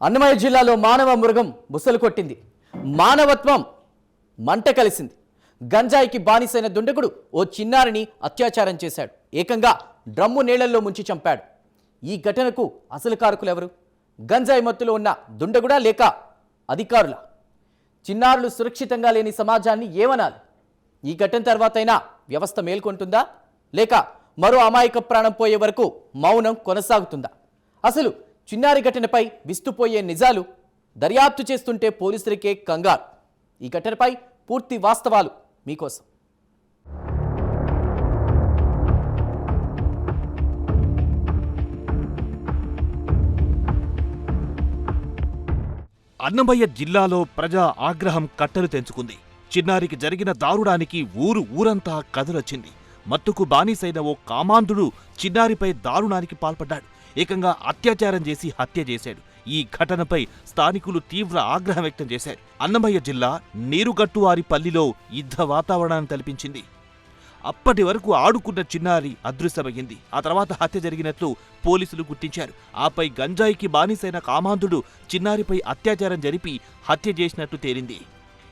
అన్నమయ్య జిల్లాలో మానవ మృగం బుసలు కొట్టింది. మానవత్వం మంట కలిసింది. గంజాయికి బానిసైన దుండగుడు ఓ చిన్నారిని అత్యాచారం చేశాడు. ఏకంగా డ్రమ్ము నీళ్లలో ముంచి చంపాడు. ఈ ఘటనకు అసలు కారకులెవరు? గంజాయి మత్తులో ఉన్న దుండగుడా లేక అధికారుల? చిన్నారులు సురక్షితంగా లేని సమాజాన్ని ఏమనాలి? ఈ ఘటన తర్వాతైనా వ్యవస్థ మేల్కొంటుందా లేక మరో అమాయక ప్రాణం పోయే వరకు మౌనం కొనసాగుతుందా? అసలు చిన్నారి ఘటనపై విస్తుపోయే నిజాలు దర్యాప్తు చేస్తుంటే పోలీసులకే కంగారు. ఈ ఘటనపై పూర్తి వాస్తవాలు మీకోసం. అన్నమయ్య జిల్లాలో ప్రజా ఆగ్రహం కట్టలు తెంచుకుంది. చిన్నారికి జరిగిన దారుణానికి ఊరంతా కదలొచ్చింది. మత్తుకు బానిసైన ఓ కామాంధుడు చిన్నారిపై దారుణానికి పాల్పడ్డాడు. ఏకంగా అత్యాచారం చేసి హత్య చేశాడు. ఈ ఘటనపై స్థానికులు తీవ్ర ఆగ్రహం వ్యక్తం చేశారు. అన్నమయ్య జిల్లా నీరుగట్టువారిపల్లిలో యుద్ధ వాతావరణాన్ని తలపించింది. అప్పటి వరకు ఆడుకున్న చిన్నారి అదృశ్యమయ్యింది. ఆ తర్వాత హత్య జరిగినట్లు పోలీసులు గుర్తించారు. ఆపై గంజాయికి బానిసైన కామాంధుడు చిన్నారిపై అత్యాచారం జరిపి హత్య చేసినట్లు తేలింది.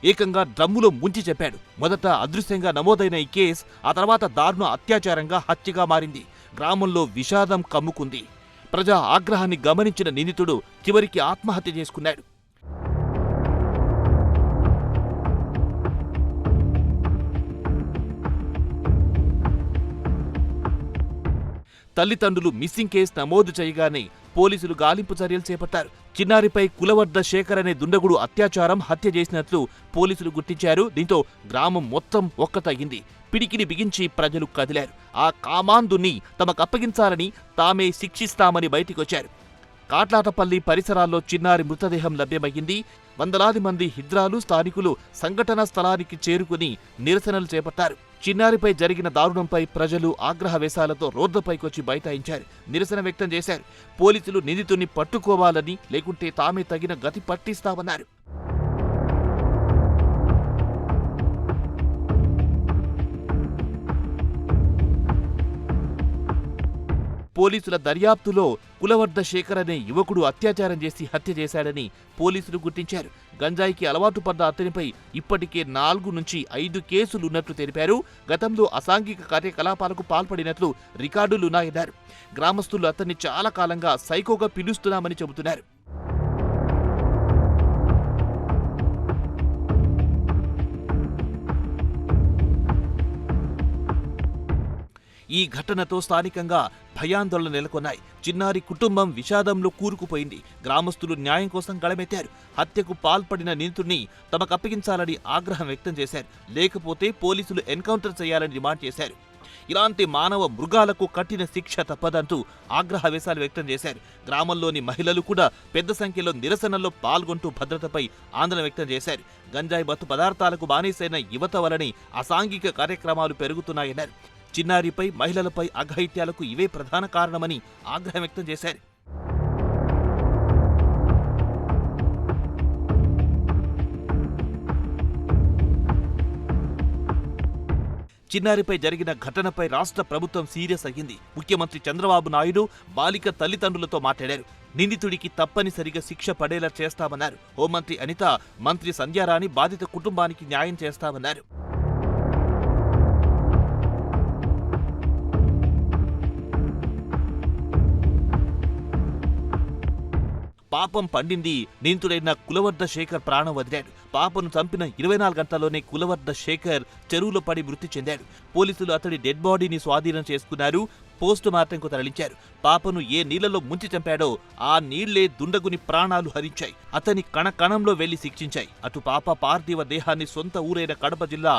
ఏకంగా డ్రమ్ములో ముంచి చెప్పాడు. మొదట అదృశ్యంగా నమోదైన ఈ కేసు ఆ తర్వాత దారుణ అత్యాచారంగా హత్యగా మారింది. గ్రామంలో విషాదం కమ్ముకుంది. ప్రజా ఆగ్రహాన్ని గమనించిన నిందితుడు చివరికి ఆత్మహత్య చేసుకున్నాడు. తల్లిదండ్రులు మిస్సింగ్ కేసు నమోదు చేయగానే పోలీసులు గాలింపు చర్యలు చేపట్టారు. చిన్నారిపై కులవర్ధ శేఖర్ అనే దుండగుడు అత్యాచారం హత్య చేసినట్లు పోలీసులు గుర్తించారు. దీంతో గ్రామం మొత్తం ఒక్కతయ్యింది. పిడికిని బిగించి ప్రజలు కదిలారు. ఆ కామాంధుని తమకప్పగించాలని, తామే శిక్షిస్తామని బయటికొచ్చారు. కాట్లాటపల్లి పరిసరాల్లో చిన్నారి మృతదేహం లభ్యమయ్యింది. వందలాది మంది హిజ్రాలు, స్థానికులు సంఘటనా స్థలానికి చేరుకుని నిరసనలు చేపట్టారు. చిన్నారిపై జరిగిన దారుణంపై ప్రజలు ఆగ్రహవేశాలతో రోడ్లపైకొచ్చి బైఠాయించారు. నిరసన వ్యక్తం చేశారు. పోలీసులు నిందితుడిని పట్టుకోవాలని, లేకుంటే తామే తగిన గతి పట్టిస్తామన్నారు. పోలీసుల దర్యాప్తులో కులవర్ధ శేఖర్ అనే యువకుడు అత్యాచారం చేసి హత్య చేశాడని పోలీసులు గుర్తించారు. గంజాయికి అలవాటు పడ్డ అతనిపై ఇప్పటికే 4 నుంచి 5 కేసులున్నట్లు తెలిపారు. గతంలో అసాంఘిక కార్యకలాపాలకు పాల్పడినట్లు రికార్డులున్నాయన్నారు. గ్రామస్తులు అతన్ని చాలా కాలంగా సైకోగా పిలుస్తున్నామని చెబుతున్నారు. ఈ ఘటనతో స్థానికంగా భయాందోళన నెలకొన్నాయి. చిన్నారి కుటుంబం విషాదంలో కూరుకుపోయింది. గ్రామస్తులు న్యాయం కోసం గళమెత్తారు. హత్యకు పాల్పడిన నిందితుడిని తమకప్పగించాలని ఆగ్రహం వ్యక్తం చేశారు. లేకపోతే పోలీసులు ఎన్కౌంటర్ చేయాలని డిమాండ్ చేశారు. ఇలాంటి మానవ మృగాలకు కఠిన శిక్ష తప్పదంటూ ఆగ్రహవేశాలు వ్యక్తం చేశారు. గ్రామంలోని మహిళలు కూడా పెద్ద సంఖ్యలో నిరసనల్లో పాల్గొంటూ భద్రతపై ఆందోళన వ్యక్తం చేశారు. గంజాయి మత్తు పదార్థాలకు బానిసైన యువత వలని అసాంఘిక కార్యక్రమాలు పెరుగుతున్నాయన్నారు. చిన్నారిపై, మహిళలపై అఘాయిత్యాలకు ఇవే ప్రధాన కారణమని ఆగ్రహం వ్యక్తం చేశారు. చిన్నారిపై జరిగిన ఘటనపై రాష్ట్ర ప్రభుత్వం సీరియస్ అయ్యింది. ముఖ్యమంత్రి చంద్రబాబు నాయుడు బాలిక తల్లిదండ్రులతో మాట్లాడారు. నిందితుడికి తప్పనిసరిగా శిక్ష పడేలా చేస్తామన్నారు. హోంమంత్రి అనిత, మంత్రి సంధ్యారాణి బాధిత కుటుంబానికి న్యాయం చేస్తామన్నారు. పాపం పండింది. నిందితుడైన కులవర్ధ శేఖర్ ప్రాణం వదిలాడు. పాపను చంపిన 24 గంటల్లోనే కులవర్ధ శేఖర్ చెరువులో పడి మృతి చెందాడు. పోలీసులు అతడి డెడ్ బాడీని స్వాధీనం చేసుకున్నారు. పోస్టు మార్టంకు తరలించారు. పాపను ఏ నీళ్లలో ముంచి చంపాడో ఆ నీళ్లే దుండగుని ప్రాణాలు హరించాయి. అతని కణకణంలో వెళ్లి శిక్షించాయి. అటు పాప పార్థివ దేహాన్ని సొంత ఊరైన కడప జిల్లా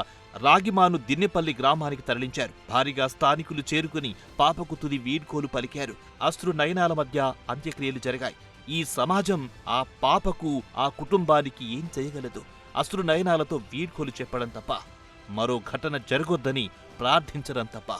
రాగిమాను దిన్నెపల్లి గ్రామానికి తరలించారు. భారీగా స్థానికులు చేరుకుని పాపకు తుది వీడ్కోలు పలికారు. అశ్రు నయనాల మధ్య అంత్యక్రియలు జరిగాయి. ఈ సమాజం ఆ పాపకు, ఆ కుటుంబానికి ఏం చేయగలదు? అశ్రు నయనాలతో వీడ్కోలు చెప్పడం తప్ప, మరో ఘటన జరగొద్దని ప్రార్థించడం తప్ప.